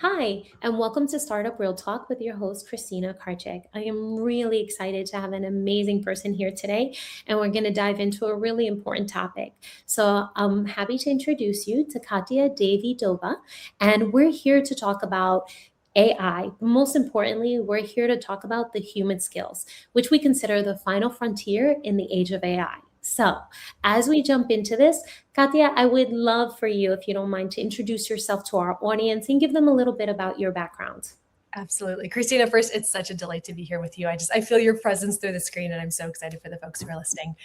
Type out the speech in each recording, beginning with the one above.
Hi, and welcome to Startup Real Talk with your host, Kristina Karcic. I am really excited to have an amazing person here today, and we're going to dive into a really important topic. So, I'm happy to introduce you to Katya Davydova, and we're here to talk about AI. Most importantly, we're here to talk about the human skills, which we consider the final frontier in the age of AI. So, as we jump into this, Katya, I would love for you, if you don't mind, to introduce yourself to our audience and give them a little bit about your background. Absolutely. Christina, first, it's such a delight to be here with you. I feel your presence through the screen, and I'm so excited for the folks who are listening.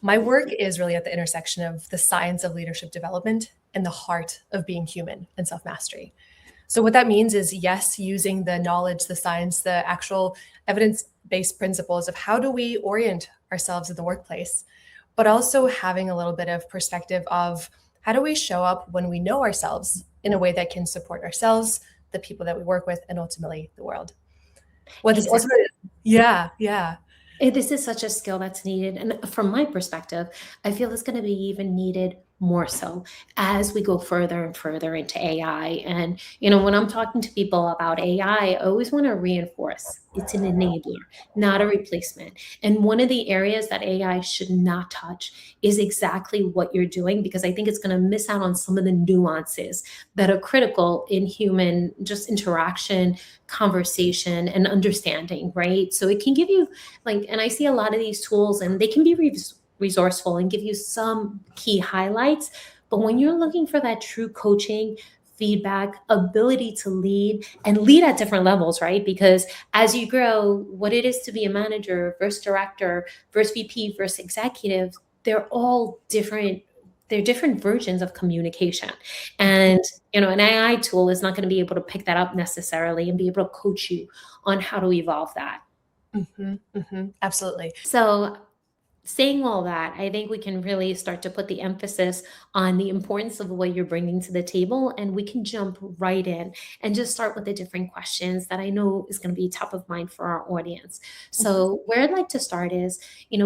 My work is really at the intersection of the science of leadership development and the heart of being human and self-mastery. So what that means is, yes, using the knowledge, the science, the actual evidence-based principles of how do we orient ourselves in the workplace, but also having a little bit of perspective of how do we show up when we know ourselves in a way that can support ourselves, the people that we work with, and ultimately the world. What this Exactly. ultimately, yeah. This is such a skill that's needed. And from my perspective, I feel it's going to be even needed more so as we go further and further into AI. And, when I'm talking to people about AI, I always want to reinforce it's an enabler, not a replacement. And one of the areas that AI should not touch is exactly what you're doing, because I think it's going to miss out on some of the nuances that are critical in human just interaction, conversation, and understanding, right? So it can give you and I see a lot of these tools and they can be resourceful and give you some key highlights. But when you're looking for that true coaching, feedback, ability to lead and lead at different levels, right? Because as you grow, what it is to be a manager versus director versus VP versus executive, they're all different. They're different versions of communication. And, an AI tool is not going to be able to pick that up necessarily and be able to coach you on how to evolve that. Absolutely. So, saying all that, I think we can really start to put the emphasis on the importance of what you're bringing to the table, and we can jump right in and just start with the different questions that I know is going to be top of mind for our audience. So, where I'd like to start is,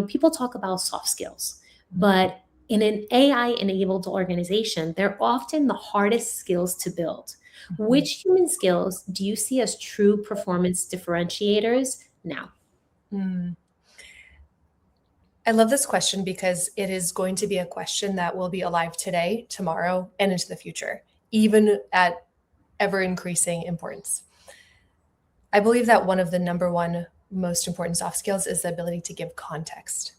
people talk about soft skills, but in an AI enabled organization, they're often the hardest skills to build. Which human skills do you see as true performance differentiators now? I love this question because it is going to be a question that will be alive today, tomorrow, and into the future, even at ever increasing importance. I believe that one of the number one most important soft skills is the ability to give context.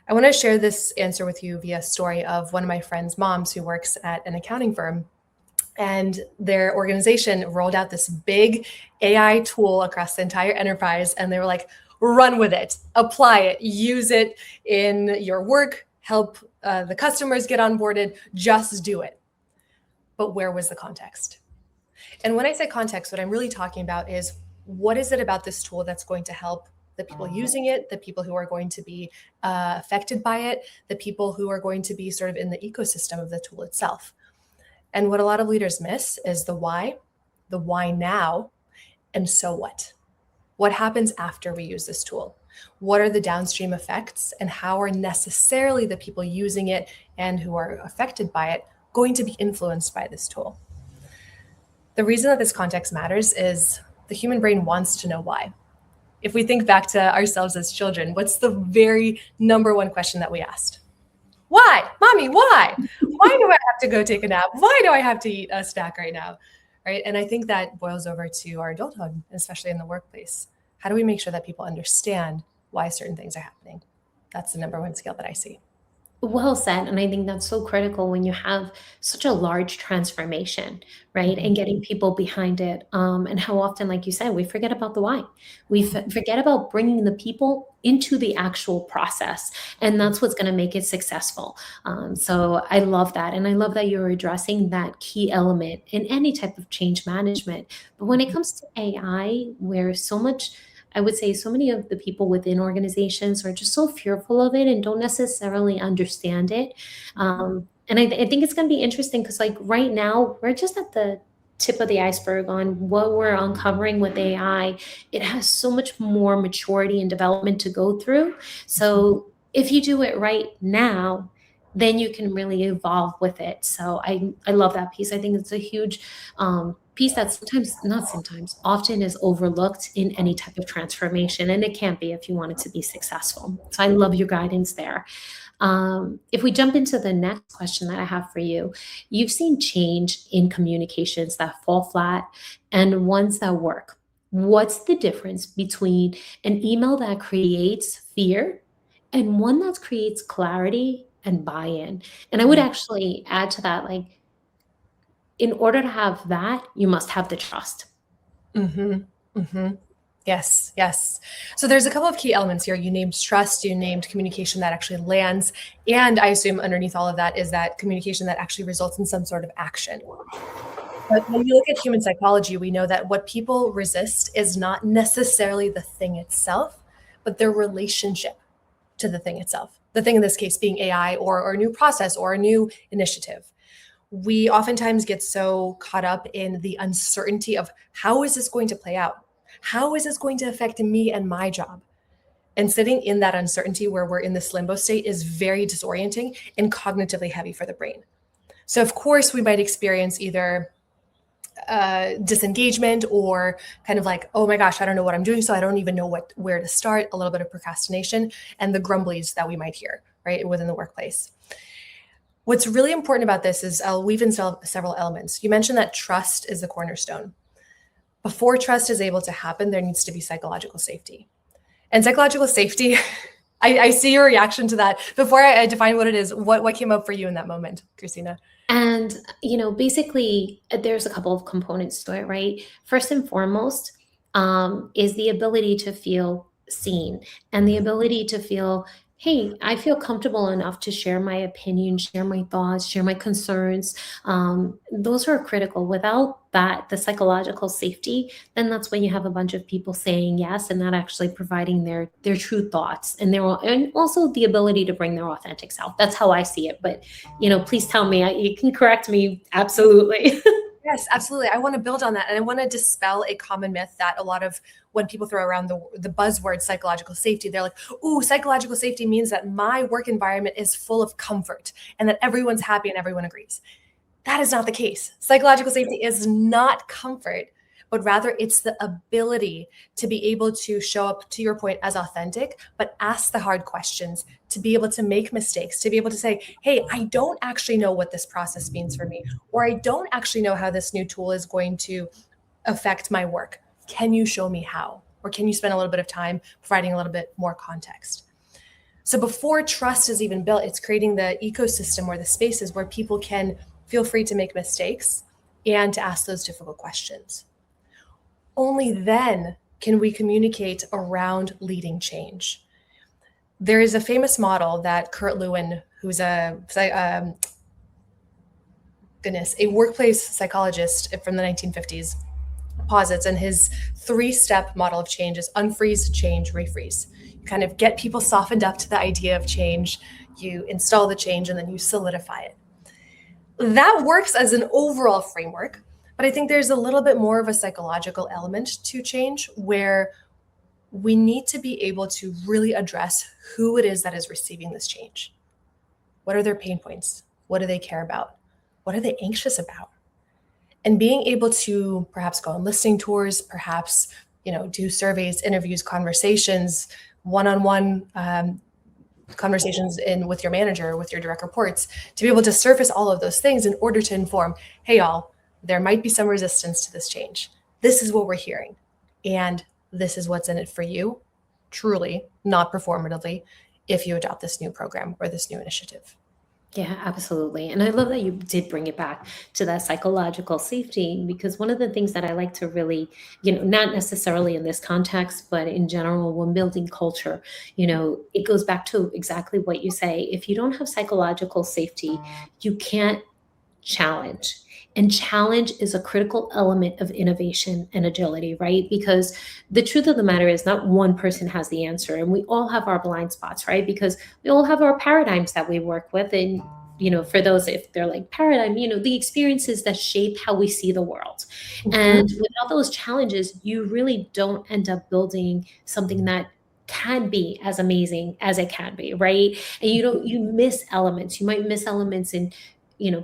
I want to share this answer with you via a story of one of my friend's moms who works at an accounting firm. And their organization rolled out this big AI tool across the entire enterprise. And they were like, run with it, apply it, use it in your work, help the customers get onboarded, just do it. But where was the context? And when I say context, what I'm really talking about is, what is it about this tool that's going to help the people using it, the people who are going to be affected by it, the people who are going to be sort of in the ecosystem of the tool itself? And what a lot of leaders miss is the why now, and so what? What happens after we use this tool? What are the downstream effects, and how are necessarily the people using it and who are affected by it going to be influenced by this tool? The reason that this context matters is the human brain wants to know why. If we think back to ourselves as children, what's the very number one question that we asked? Why? Mommy, why? Why do I have to go take a nap? Why do I have to eat a snack right now? Right? And I think that boils over to our adulthood, especially in the workplace. How do we make sure that people understand why certain things are happening? That's the number one skill that I see. Well said. And I think that's so critical when you have such a large transformation, right? And getting people behind it. And how often, like you said, we forget about the why. We forget about bringing the people into the actual process. And that's what's going to make it successful. So I love that. And I love that you're addressing that key element in any type of change management. But when it comes to AI, where I would say so many of the people within organizations are just so fearful of it and don't necessarily understand it. And I think it's going to be interesting because, like, right now, we're just at the tip of the iceberg on what we're uncovering with AI. It has so much more maturity and development to go through. So if you do it right now, then you can really evolve with it. So I love that piece. I think it's a huge piece that sometimes, not sometimes, often is overlooked in any type of transformation, and it can't be if you want it to be successful. So I love your guidance there. If we jump into the next question that I have for you, you've seen change in communications that fall flat and ones that work. What's the difference between an email that creates fear and one that creates clarity and buy-in? And I would actually add to that, like, in order to have that, you must have the trust. Mm-hmm. Mm-hmm. Yes, yes. So there's a couple of key elements here. You named trust, you named communication that actually lands, and I assume underneath all of that is that communication that actually results in some sort of action. But when we look at human psychology, we know that what people resist is not necessarily the thing itself, but their relationship to the thing itself. The thing in this case being AI or a new process or a new initiative. We oftentimes get so caught up in the uncertainty of how is this going to play out? How is this going to affect me and my job? And sitting in that uncertainty where we're in this limbo state is very disorienting and cognitively heavy for the brain. So, of course, we might experience either disengagement or kind of like, oh my gosh, I don't know what I'm doing, so I don't even know where to start, a little bit of procrastination and the grumblies that we might hear, right, within the workplace. What's really important about this is I'll weave in several elements. You mentioned that trust is the cornerstone. Before trust is able to happen, there needs to be psychological safety. And psychological safety, I see your reaction to that. Before I define what it is, what came up for you in that moment, Kristina? And, basically, there's a couple of components to it, right? First and foremost, is the ability to feel seen and the ability to feel, hey, I feel comfortable enough to share my opinion, share my thoughts, share my concerns. Those are critical. Without that, the psychological safety, then that's when you have a bunch of people saying yes and not actually providing their true thoughts and and also the ability to bring their authentic self. That's how I see it. But please tell me. You can correct me. Absolutely. Yes, absolutely. I want to build on that. And I want to dispel a common myth that a lot of when people throw around the buzzword psychological safety, they're like, ooh, psychological safety means that my work environment is full of comfort and that everyone's happy and everyone agrees. That is not the case. Psychological safety is not comfort, but rather it's the ability to be able to show up, to your point, as authentic, but ask the hard questions, to be able to make mistakes, to be able to say, hey, I don't actually know what this process means for me, or I don't actually know how this new tool is going to affect my work. Can you show me how? Or can you spend a little bit of time providing a little bit more context? So before trust is even built, it's creating the ecosystem or the spaces where people can feel free to make mistakes and to ask those difficult questions. Only then can we communicate around leading change. There is a famous model that Kurt Lewin, who's a workplace psychologist from the 1950s, posits, and his 3-step model of change is unfreeze, change, refreeze. You kind of get people softened up to the idea of change, you install the change, and then you solidify it. That works as an overall framework, but I think there's a little bit more of a psychological element to change where we need to be able to really address who it is that is receiving this change. What are their pain points? What do they care about? What are they anxious about? And being able to perhaps go on listening tours, perhaps, do surveys, interviews, conversations, one-on-one conversations with your manager, with your direct reports, to be able to surface all of those things in order to inform, hey, y'all, there might be some resistance to this change. This is what we're hearing. And this is what's in it for you, truly, not performatively, if you adopt this new program or this new initiative. Yeah, absolutely. And I love that you did bring it back to that psychological safety, because one of the things that I like to really, not necessarily in this context, but in general, when building culture, it goes back to exactly what you say. If you don't have psychological safety, you can't challenge. And challenge is a critical element of innovation and agility, right? Because the truth of the matter is not one person has the answer. And we all have our blind spots, right? Because we all have our paradigms that we work with. And, for those, if they're like paradigm, the experiences that shape how we see the world. And without those challenges, you really don't end up building something that can be as amazing as it can be, right? And you miss elements. You might miss elements in,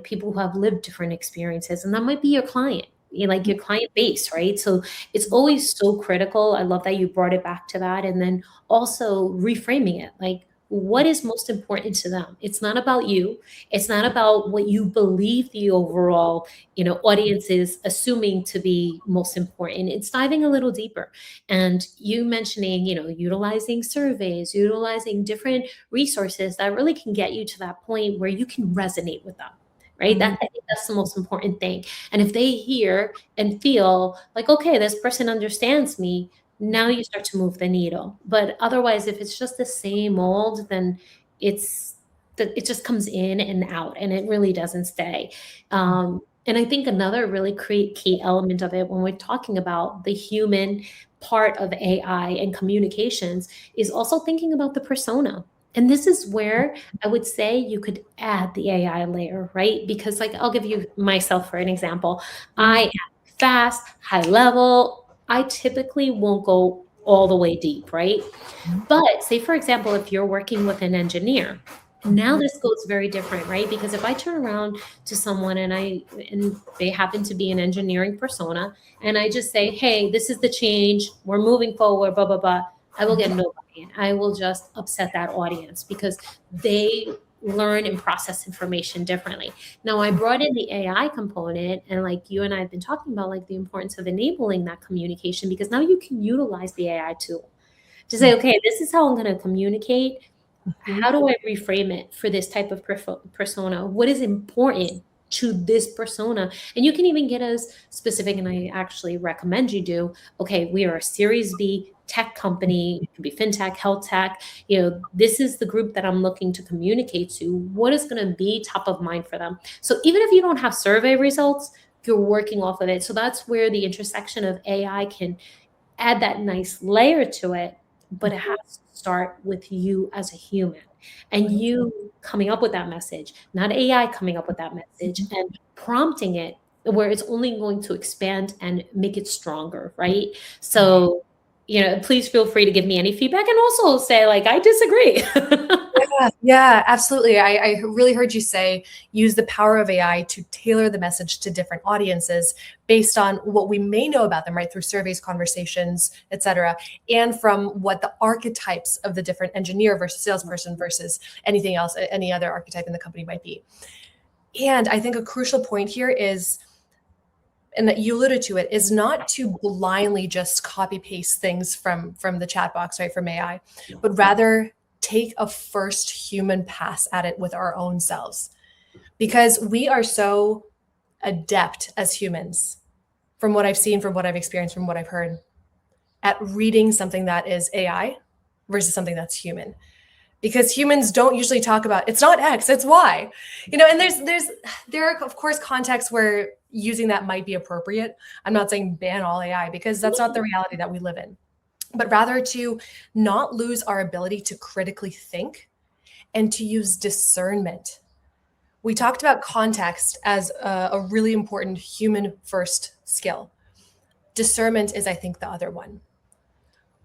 people who have lived different experiences, and that might be your client, like your client base, right? So it's always so critical. I love that you brought it back to that. And then also reframing it, like, what is most important to them? It's not about you. It's not about what you believe the overall, audience is assuming to be most important. It's diving a little deeper. And you mentioning, utilizing surveys, utilizing different resources that really can get you to that point where you can resonate with them. Right. That, I think that's the most important thing. And if they hear and feel like, okay, this person understands me, now you start to move the needle. But otherwise, if it's just the same old, then it's that it just comes in and out, and it really doesn't stay. And I think another really key element of it when we're talking about the human part of AI and communications is also thinking about the persona. And this is where I would say you could add the AI layer, right? Because, like, I'll give you myself for an example. I am fast, high level. I typically won't go all the way deep, right? But say, for example, if you're working with an engineer, now this goes very different, right? Because if I turn around to someone and they happen to be an engineering persona, and I just say, "Hey, this is the change. We're moving forward, blah blah blah," I will get no buy-in. I will just upset that audience because they learn and process information differently. Now, I brought in the AI component, and like you and I have been talking about, like the importance of enabling that communication, because now you can utilize the AI tool to say, okay, this is how I'm going to communicate. How do I reframe it for this type of persona? What is important to this persona? And you can even get as specific, and I actually recommend you do. Okay, we are a Series B tech company. It could be fintech, health tech. This is the group that I'm looking to communicate to. What is going to be top of mind for them? So even if you don't have survey results, you're working off of it. So that's where the intersection of AI can add that nice layer to it, but it has to start with you as a human and you coming up with that message, not AI coming up with that message and prompting it where it's only going to expand and make it stronger, right? So, please feel free to give me any feedback and also say, like, I disagree. Yeah, absolutely. I really heard you say use the power of AI to tailor the message to different audiences based on what we may know about them, right? Through surveys, conversations, et cetera, and from what the archetypes of the different engineer versus salesperson versus anything else, any other archetype in the company might be. And I think a crucial point here is, and that you alluded to it, is not to blindly just copy paste things from the chat box, right, from AI, but rather take a first human pass at it with our own selves. Because we are so adept as humans, from what I've seen, from what I've experienced, from what I've heard, at reading something that is AI versus something that's human. Because humans don't usually talk about, it's not X, it's Y. And there are of course contexts where using that might be appropriate. I'm not saying ban all AI, because that's not the reality that we live in, but rather to not lose our ability to critically think and to use discernment. We talked about context as a really important human first skill. Discernment is, I think, the other one.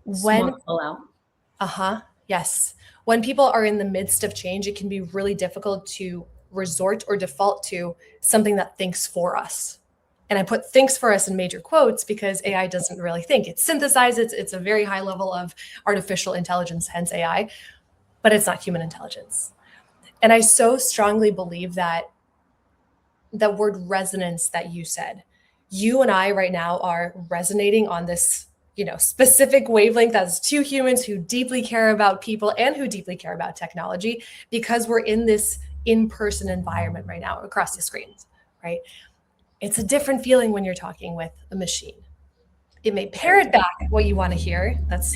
When, Smart pull out. yes. When people are in the midst of change, it can be really difficult to resort or default to something that thinks for us. And I put thinks for us in major quotes because AI doesn't really think. It synthesizes, it's a very high level of artificial intelligence, hence AI, but it's not human intelligence. And I so strongly believe that the word resonance that you said, you and I right now are resonating on this, specific wavelength as two humans who deeply care about people and who deeply care about technology, because we're in this in-person environment right now across the screens, right? It's a different feeling when you're talking with a machine. It may parrot back what you want to hear. That's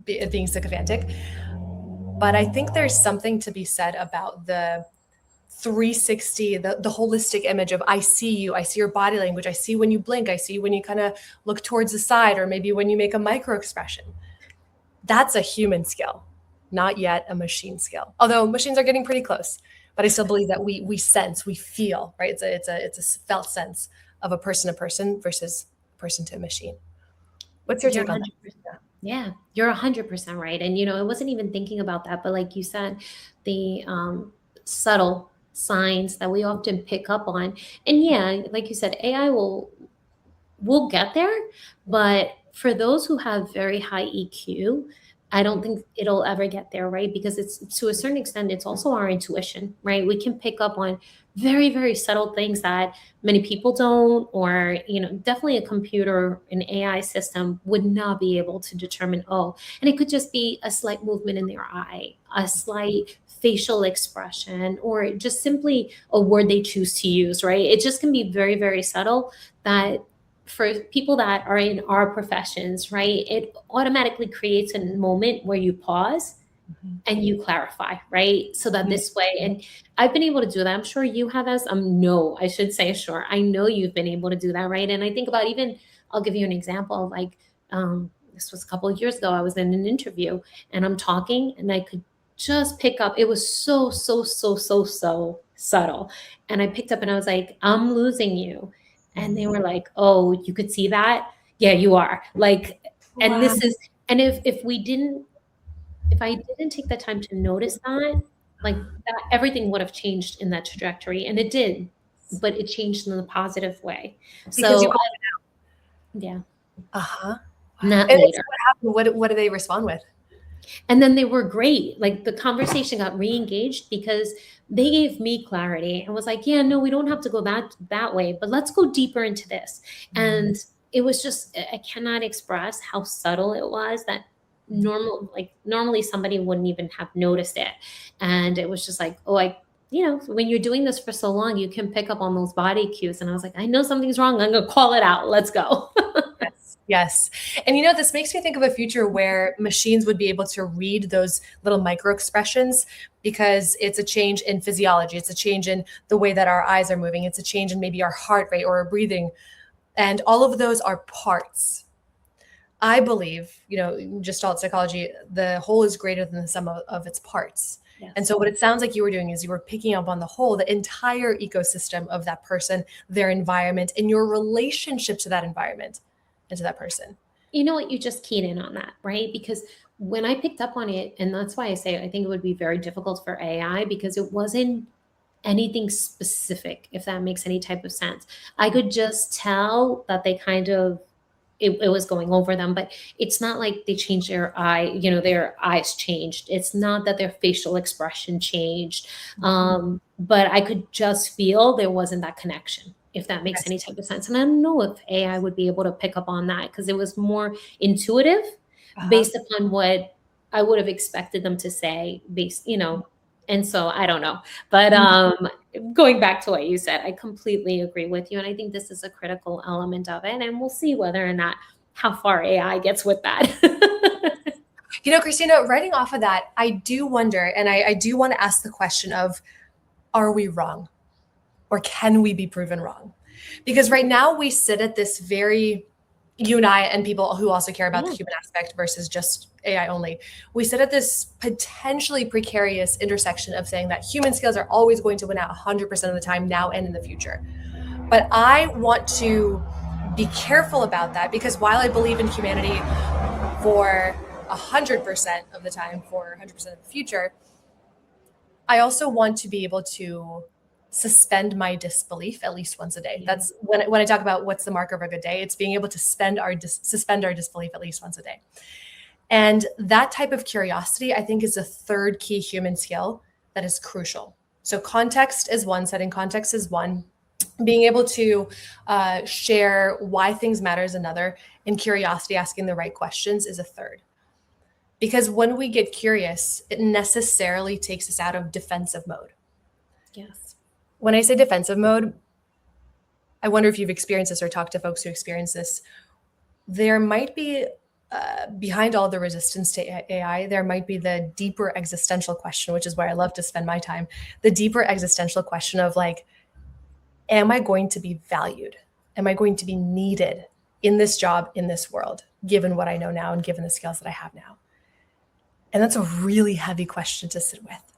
being sycophantic. But I think there's something to be said about the 360, the holistic image of I see you, I see your body language, I see when you blink, I see when you kind of look towards the side, or maybe when you make a micro expression. That's a human skill, not yet a machine skill. Although machines are getting pretty close, but I still believe that we sense, we feel, right? It's a felt sense of a person to person versus person to machine. What's your take on that? Yeah, you're 100% right. And, I wasn't even thinking about that. But like you said, the subtle signs that we often pick up on. And yeah, like you said, AI we'll get there, but for those who have very high EQ, I don't think it'll ever get there, right? Because it's, to a certain extent, it's also our intuition, right? We can pick up on very, very subtle things that many people don't, or, definitely a computer, an AI system would not be able to determine, oh, and it could just be a slight movement in their eye, a slight facial expression, or just simply a word they choose to use, right? It just can be very, very subtle that for people that are in our professions, right, it automatically creates a moment where you pause Mhm. and you clarify, right? So that Mhm. this way, and I've been able to do that. I'm sure you have, as no, I should say, sure. I know you've been able to do that, right? And I think about, even, I'll give you an example of, like, this was a couple of years ago. I was in an interview and I'm talking and I could just pick up. It was so, so, so, so, so subtle. And I picked up and I was like, I'm losing you. And they were like, oh, you could see that? Yeah, you are. Like, and Wow. this is, and if I didn't take the time to notice that, like, that, everything would have changed in that trajectory, and it did, but it changed in a positive way. Because you So, call. yeah, Uh-huh. Wow. not And so later. what happened? What do they respond with? And then they were great. Like, the conversation got re-engaged because they gave me clarity and was like, "Yeah, no, we don't have to go that way, but let's go deeper into this." And it was just, I cannot express how subtle it was, that normally somebody wouldn't even have noticed it. And it was just like, oh, when you're doing this for so long, you can pick up on those body cues. And I was like, I know something's wrong. I'm gonna call it out. Let's go. Yes. Yes. And this makes me think of a future where machines would be able to read those little micro expressions, because it's a change in physiology. It's a change in the way that our eyes are moving. It's a change in maybe our heart rate or our breathing. And all of those are parts. I believe, in Gestalt psychology, the whole is greater than the sum of its parts. And Yes. so, what it sounds like you were doing is you were picking up on the whole, the entire ecosystem of that person, their environment, and your relationship to that environment and to that person. You know what? You just keyed in on that, right? Because when I picked up on it, and that's why I say I think it would be very difficult for AI, because it wasn't anything specific, if that makes any type of sense. I could just tell that they kind of, it was going over them, but it's not like they changed their eyes changed. It's not that their facial expression changed. But I could just feel there wasn't that connection, if that makes Yes. any type of sense. And I don't know if AI would be able to pick up on that, because it was more intuitive Uh-huh. based upon what I would have expected them to say, and so I don't know. But going back to what you said, I completely agree with you. And I think this is a critical element of it. And we'll see whether or not how far AI gets with that. Kristina, writing off of that, I do wonder, and I do want to ask the question of, are we wrong? Or can we be proven wrong? Because right now we sit at this very, you and I and people who also care about the Yeah. human aspect versus just AI only, we sit at this potentially precarious intersection of saying that human skills are always going to win out 100% of the time, now and in the future. But I want to be careful about that, because while I believe in humanity for 100% of the time, for 100% of the future, I also want to be able to suspend my disbelief at least once a day. Yeah. That's when I talk about what's the marker of a good day, it's being able to suspend our disbelief at least once a day. And that type of curiosity, I think, is a third key human skill that is crucial. So context is one, setting context is one, being able to share why things matter is another, and curiosity, asking the right questions, is a third. Because when we get curious, it necessarily takes us out of defensive mode. Yes. When I say defensive mode, I wonder if you've experienced this or talked to folks who experience this. There might be, behind all the resistance to AI, there might be the deeper existential question, which is where I love to spend my time. The deeper existential question of, like, am I going to be valued? Am I going to be needed in this job, in this world, given what I know now and given the skills that I have now? And that's a really heavy question to sit with.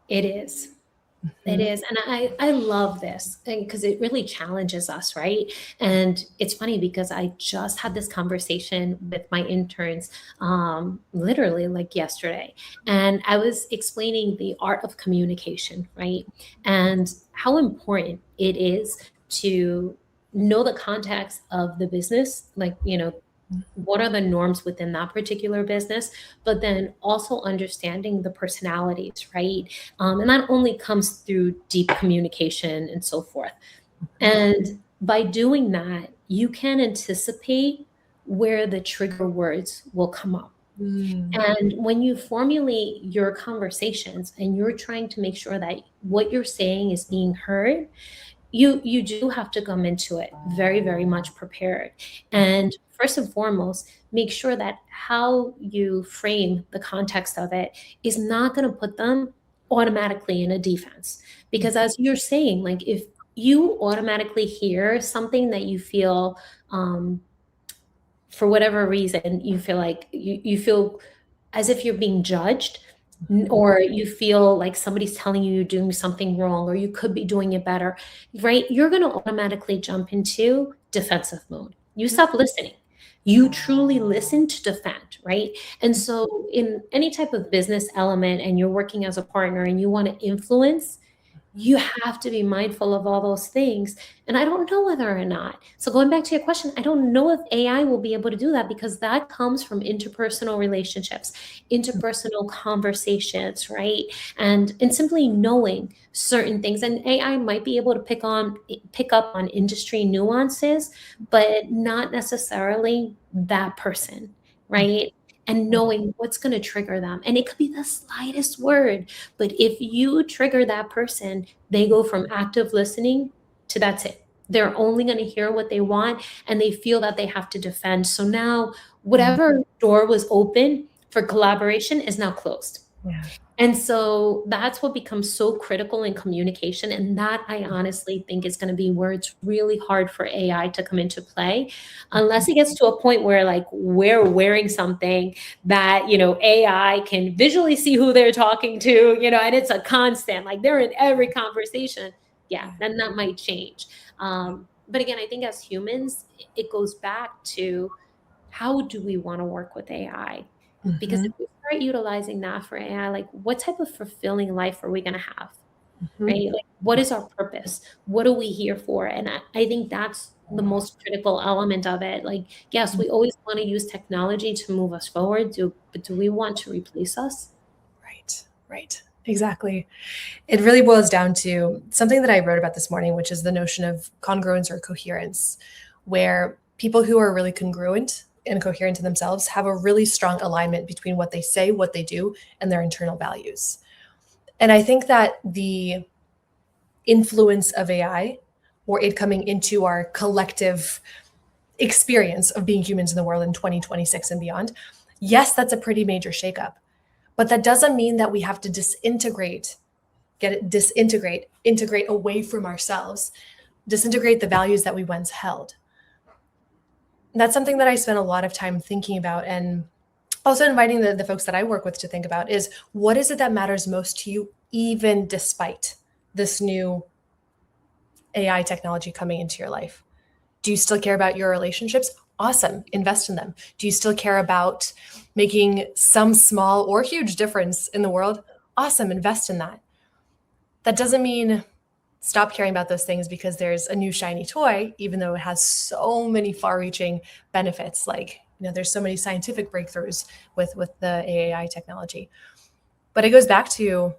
It is. It Mhm. is. And I love this because it really challenges us, right? And it's funny because I just had this conversation with my interns literally like yesterday. And I was explaining the art of communication, right? And how important it is to know the context of the business, like, what are the norms within that particular business, but then also understanding the personalities, right? And that only comes through deep communication and so forth. And by doing that, you can anticipate where the trigger words will come up. Mm. And when you formulate your conversations and you're trying to make sure that what you're saying is being heard, you do have to come into it very, very much prepared. And first and foremost, make sure that how you frame the context of it is not going to put them automatically in a defense. Because as you're saying, like if you automatically hear something that you feel for whatever reason you feel like you feel as if you're being judged, or you feel like somebody's telling you you're doing something wrong or you could be doing it better, right? You're going to automatically jump into defensive mode. You stop listening. You truly listen to defend, right? And so in any type of business element and you're working as a partner and you want to influence, you have to be mindful of all those things. And I don't know whether or not. So going back to your question, I don't know if AI will be able to do that because that comes from interpersonal relationships, interpersonal conversations, right? And simply knowing certain things. And AI might be able to pick up on industry nuances, but not necessarily that person, right? And knowing what's going to trigger them. And it could be the slightest word, but if you trigger that person, they go from active listening to that's it. They're only going to hear what they want and they feel that they have to defend. So now, whatever door was open for collaboration is now closed. Yeah. And so that's what becomes so critical in communication. And that I honestly think is going to be where it's really hard for AI to come into play, unless it gets to a point where like we're wearing something that, AI can visually see who they're talking to, and it's a constant, like they're in every conversation. Yeah, then that might change. But again, I think as humans, it goes back to how do we want to work with AI? Because Mhm. if we start utilizing that for AI, like what type of fulfilling life are we going to have? Mhm. Right? Like what is our purpose? What are we here for? And I think that's the most critical element of it. Like, yes, we always want to use technology to move us forward, but do we want to replace us? Right. Right. Exactly. It really boils down to something that I wrote about this morning, which is the notion of congruence or coherence, where people who are really congruent and coherent to themselves have a really strong alignment between what they say, what they do, and their internal values. And I think that the influence of AI or it coming into our collective experience of being humans in the world in 2026 and beyond, yes, that's a pretty major shakeup. But that doesn't mean that we have to integrate away from ourselves, disintegrate the values that we once held. And that's something that I spent a lot of time thinking about, and also inviting the folks that I work with to think about is what is it that matters most to you, even despite this new AI technology coming into your life? Do you still care about your relationships? Awesome, invest in them. Do you still care about making some small or huge difference in the world? Awesome, invest in that. That doesn't mean stop caring about those things because there's a new shiny toy, even though it has so many far-reaching benefits. Like, there's so many scientific breakthroughs with the AI technology. But it goes back to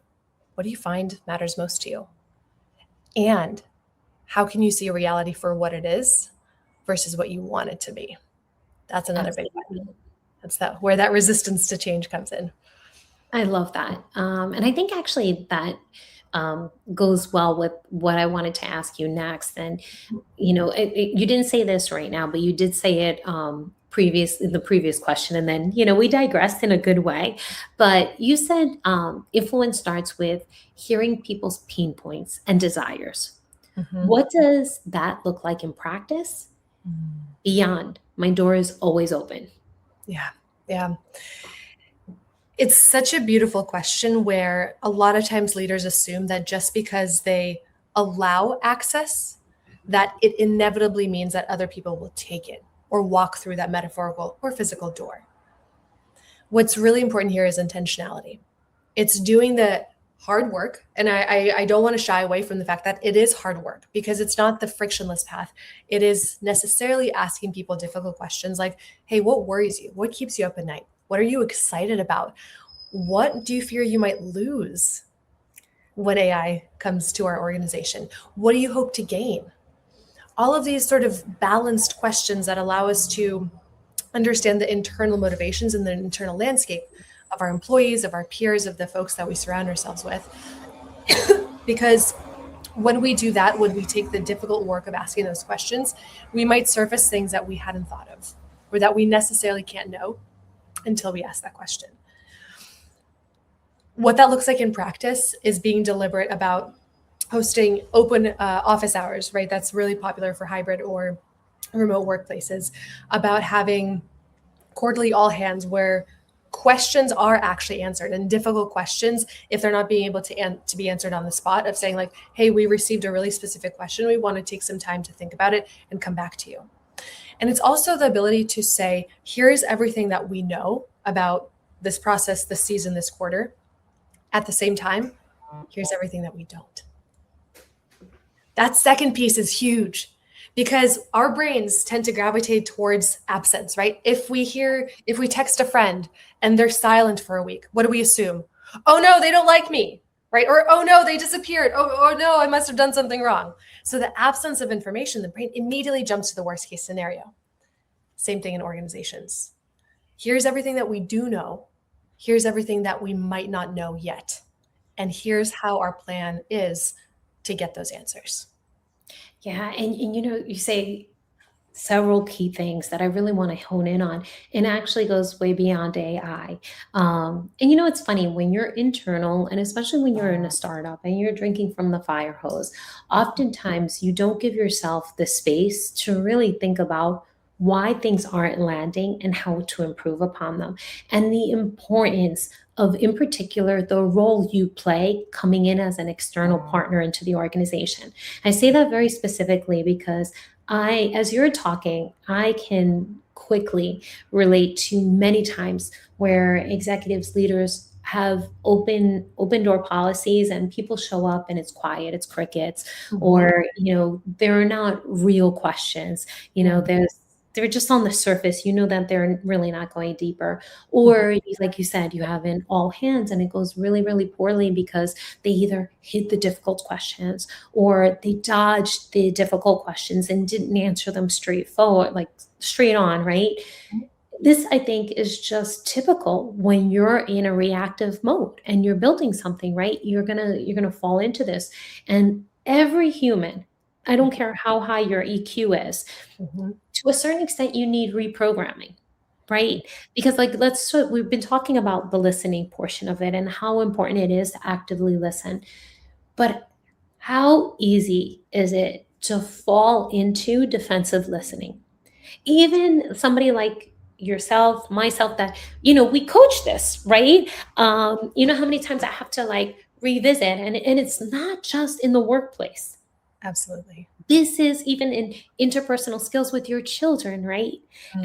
what do you find matters most to you? And how can you see reality for what it is versus what you want it to be? That's another big one. Absolutely. That's where that resistance to change comes in. I love that. And I think actually that goes well with what I wanted to ask you next. And you didn't say this right now, but you did say it previous in the previous question, and then we digressed in a good way. But you said influence starts with hearing people's pain points and desires. Mhm. What does that look like in practice? Beyond my door is always open. Yeah. Yeah. It's such a beautiful question where a lot of times leaders assume that just because they allow access, that it inevitably means that other people will take it or walk through that metaphorical or physical door. What's really important here is intentionality. It's doing the hard work. And I don't want to shy away from the fact that it is hard work because it's not the frictionless path. It is necessarily asking people difficult questions like, hey, what worries you? What keeps you up at night? What are you excited about? What do you fear you might lose when AI comes to our organization? What do you hope to gain? All of these sort of balanced questions that allow us to understand the internal motivations and the internal landscape of our employees, of our peers, of the folks that we surround ourselves with. Because when we do that, when we take the difficult work of asking those questions, we might surface things that we hadn't thought of or that we necessarily can't know until we ask that question. What that looks like in practice is being deliberate about hosting open office hours, right? That's really popular for hybrid or remote workplaces, about having quarterly all hands where questions are actually answered, and difficult questions, if they're not being able to be answered on the spot, of saying like, hey, we received a really specific question, we want to take some time to think about it and come back to you. And it's also the ability to say, here's everything that we know about this process, this season, this quarter. At the same time, here's everything that we don't. That second piece is huge because our brains tend to gravitate towards absence, right? If we text a friend and they're silent for a week, what do we assume? Oh no, they don't like me, right? Or oh no, they disappeared. Oh no, I must have done something wrong. So the absence of information, the brain immediately jumps to the worst case scenario. Same thing in organizations. Here's everything that we do know. Here's everything that we might not know yet. And here's how our plan is to get those answers. Yeah, and you say several key things that I really want to hone in on, and it actually goes way beyond AI. And it's funny when you're internal, and especially when you're in a startup and you're drinking from the fire hose, oftentimes you don't give yourself the space to really think about why things aren't landing and how to improve upon them, and the importance of, in particular, the role you play coming in as an external partner into the organization. I say that very specifically because as you're talking, I can quickly relate to many times where executives, leaders have open door policies and people show up and it's quiet, it's crickets, or there are not real questions. They're just on the surface. That they're really not going deeper. Or like you said, you have an all hands and it goes really, really poorly because they either hit the difficult questions or they dodged the difficult questions and didn't answer them straightforward, like straight on, right? This, I think, is just typical when you're in a reactive mode and you're building something, right? You're gonna fall into this. And every human, I don't care how high your EQ is, to a certain extent, you need reprogramming, right? Because we've been talking about the listening portion of it and how important it is to actively listen. But how easy is it to fall into defensive listening? Even somebody like yourself, myself, that, we coach this, right? How many times I have to revisit, and it's not just in the workplace. Absolutely. This is even in interpersonal skills with your children, right?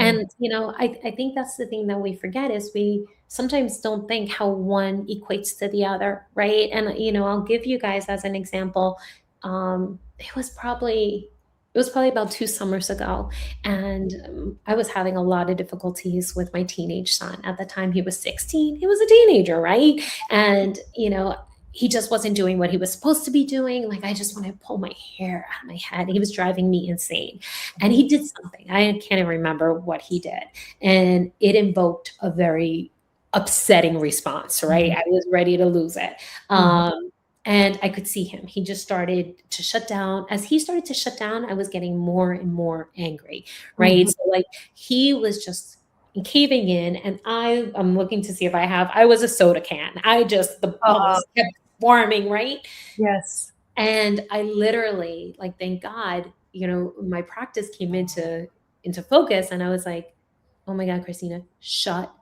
And I think that's the thing that we forget is we sometimes don't think how one equates to the other, right? And I'll give you guys as an example. It was probably about 2 summers ago, and I was having a lot of difficulties with my teenage son. At the time, he was 16. He was a teenager, right? And he just wasn't doing what he was supposed to be doing. Like, I just want to pull my hair out of my head. He was driving me insane. And he did something. I can't even remember what he did. And it invoked a very upsetting response, right? I was ready to lose it. And I could see him. He just started to shut down. As he started to shut down, I was getting more and more angry, right? So he was just caving in, and I'm looking to see if I was a soda can. The bubbles kept forming, right? Yes. And I literally, thank God, my practice came into focus, and I was like, oh my God, Christina, shut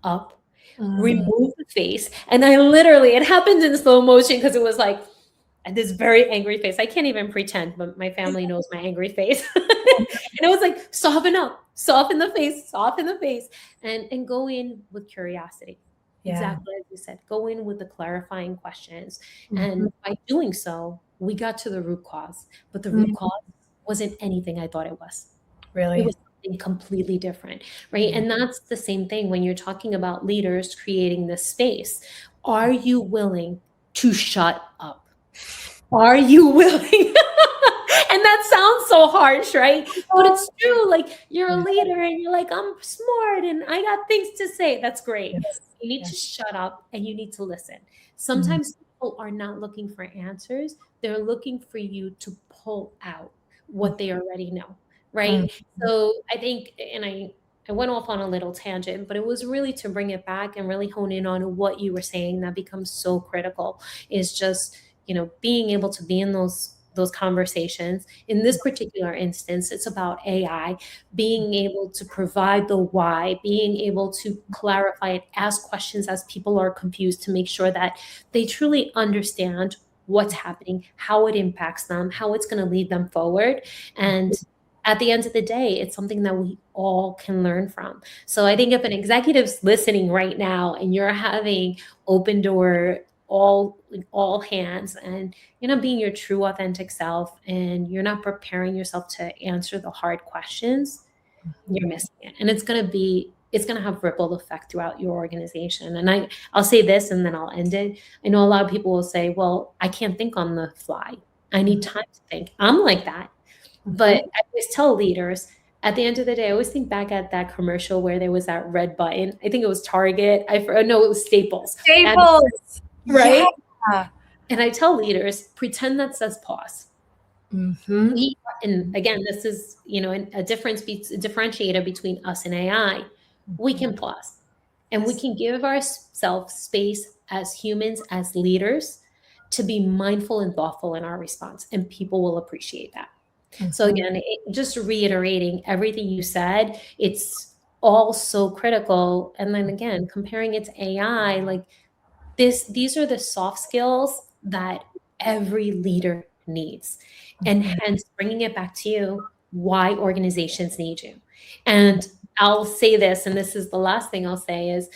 up. remove the face. And I literally, it happened in slow motion because it was like this very angry face. I can't even pretend, but my family knows my angry face. And it was like, soften up, soften the face, and go in with curiosity. Yeah. Exactly as you said, go in with the clarifying questions. Mhm. And by doing so, we got to the root cause. But the root cause wasn't anything I thought it was. It Really? was something completely different, right? And that's the same thing when you're talking about leaders creating this space. Are you willing to shut up? Are you willing? And that sounds so harsh, right? But it's true. Like you're a leader and you're like, I'm smart and I got things to say. That's great. Yes. You need Yes. to shut up and you need to listen. Sometimes people are not looking for answers. They're looking for you to pull out what they already know, right? So I think, and I went off on a little tangent, but it was really to bring it back and really hone in on what you were saying that becomes so critical is just, being able to be in those conversations. In this particular instance, it's about AI, being able to provide the why, being able to clarify and ask questions as people are confused to make sure that they truly understand what's happening, how it impacts them, how it's going to lead them forward. And at the end of the day, it's something that we all can learn from. So I think if an executive's listening right now and you're having open door, all hands, and you're not being your true authentic self and you're not preparing yourself to answer the hard questions, you're missing it. And it's going to have ripple effect throughout your organization. And I'll say this and then I'll end it. I know a lot of people will say, well, I can't think on the fly. I need time to think. I'm like that. But I always tell leaders, at the end of the day, I always think back at that commercial where there was that red button. I think it was Target. No, it was Staples. Staples. Right? Yeah. And I tell leaders, pretend that says pause. And again, this is, a differentiator between us and AI. We can pause and we can give ourselves space as humans, as leaders, to be mindful and thoughtful in our response, and people will appreciate that. So again, just reiterating everything you said, it's all so critical. And then again, comparing it to AI, like these are the soft skills that every leader needs. And hence bringing it back to you, why organizations need you. And I'll say this, and this is the last thing I'll say is,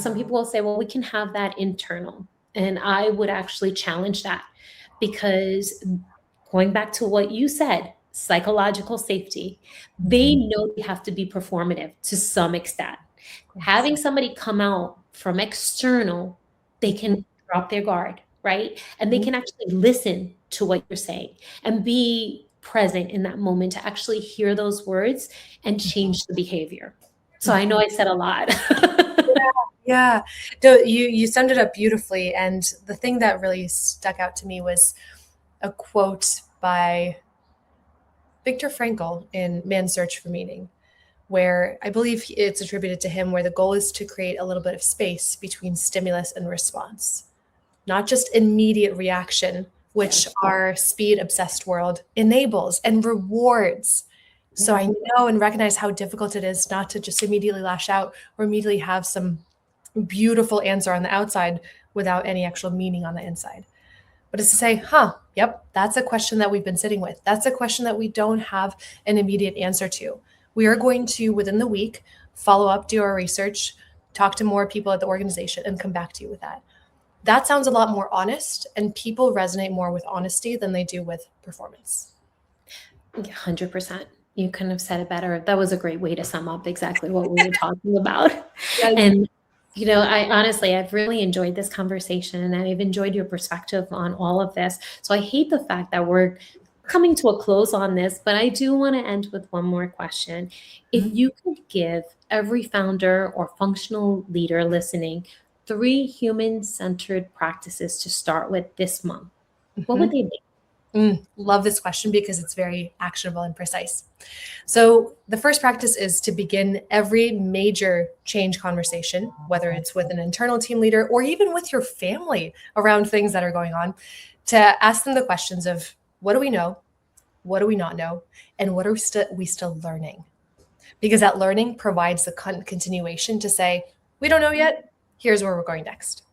some people will say, well, we can have that internal. And I would actually challenge that because going back to what you said, psychological safety, they know they have to be performative to some extent. Having somebody come out from external, they can drop their guard, right? And they can actually listen to what you're saying and be present in that moment to actually hear those words and change the behavior. So I know I said a lot. Yeah. No, you summed it up beautifully. And the thing that really stuck out to me was a quote by Viktor Frankl in Man's Search for Meaning, where I believe it's attributed to him, where the goal is to create a little bit of space between stimulus and response, not just immediate reaction, which our speed-obsessed world enables and rewards. So I know and recognize how difficult it is not to just immediately lash out or immediately have some beautiful answer on the outside without any actual meaning on the inside. But it's to say, yep, that's a question that we've been sitting with. That's a question that we don't have an immediate answer to. We are going to, within the week, follow up, do our research, talk to more people at the organization, and come back to you with that. That sounds a lot more honest, and people resonate more with honesty than they do with performance. 100%. You couldn't have said it better. That was a great way to sum up exactly what we were talking about. Yes. And I've really enjoyed this conversation and I've enjoyed your perspective on all of this. So I hate the fact that we're coming to a close on this, but I do want to end with one more question. If you could give every founder or functional leader listening 3 human-centered practices to start with this month, what would they be? Love this question because it's very actionable and precise. So the first practice is to begin every major change conversation, whether it's with an internal team leader or even with your family around things that are going on, to ask them the questions of what do we know, what do we not know, and what are we still learning? Because that learning provides the continuation to say, we don't know yet, Here's where we're going next.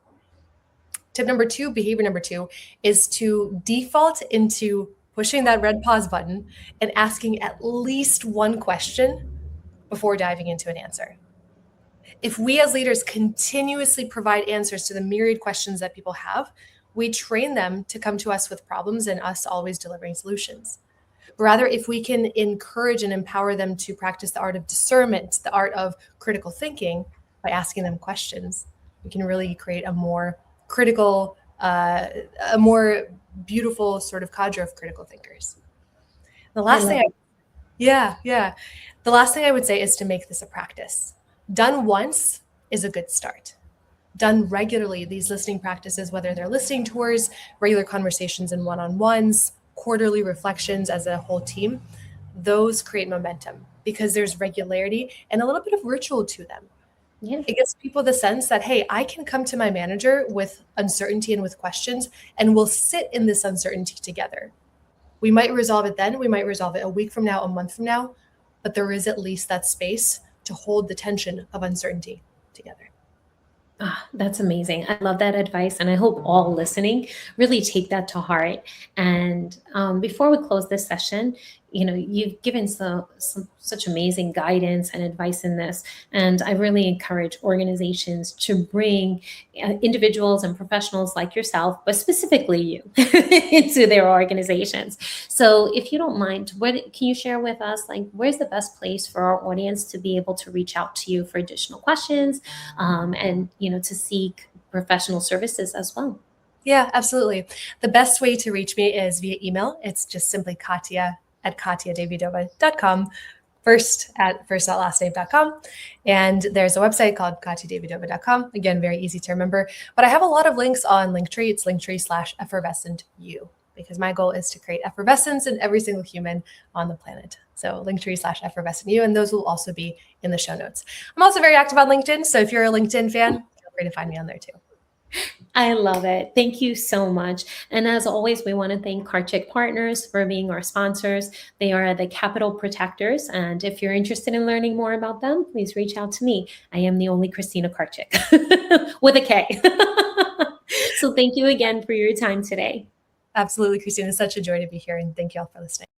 Tip number 2, behavior number 2, is to default into pushing that red pause button and asking at least one question before diving into an answer. If we as leaders continuously provide answers to the myriad questions that people have, we train them to come to us with problems and us always delivering solutions. Rather, if we can encourage and empower them to practice the art of discernment, the art of critical thinking by asking them questions, we can really create a more critical, a more beautiful sort of cadre of critical thinkers. The last thing, the last thing I would say is to make this a practice. Done once is a good start. Done regularly, these listening practices, whether they're listening tours, regular conversations and one-on-ones, quarterly reflections as a whole team, those create momentum because there's regularity and a little bit of ritual to them. Yeah. It gives people the sense that, hey, I can come to my manager with uncertainty and with questions, and we'll sit in this uncertainty together. We might resolve it then, we might resolve it a week from now, a month from now, but there is at least that space to hold the tension of uncertainty together. That's amazing. I love that advice. And I hope all listening really take that to heart. And before we close this session, you've given such amazing guidance and advice in this. And I really encourage organizations to bring individuals and professionals like yourself, but specifically you, into their organizations. So if you don't mind, what can you share with us? Like, where's the best place for our audience to be able to reach out to you for additional questions and, to seek professional services as well? Yeah, absolutely. The best way to reach me is via email. It's just simply Katya@KatyaDavydova.com, first.lastname.com. And there's a website called KatyaDavydova.com. Again, very easy to remember. But I have a lot of links on Linktree. It's Linktree/effervescentyou, because my goal is to create effervescence in every single human on the planet. So Linktree/effervescentyou, and those will also be in the show notes. I'm also very active on LinkedIn. So if you're a LinkedIn fan, feel free to find me on there too. I love it. Thank you so much. And as always, we want to thank Karcic Partners for being our sponsors. They are the capital protectors. And if you're interested in learning more about them, please reach out to me. I am the only Kristina Karcic with a K. So thank you again for your time today. Absolutely, Kristina. It's such a joy to be here. And thank you all for listening.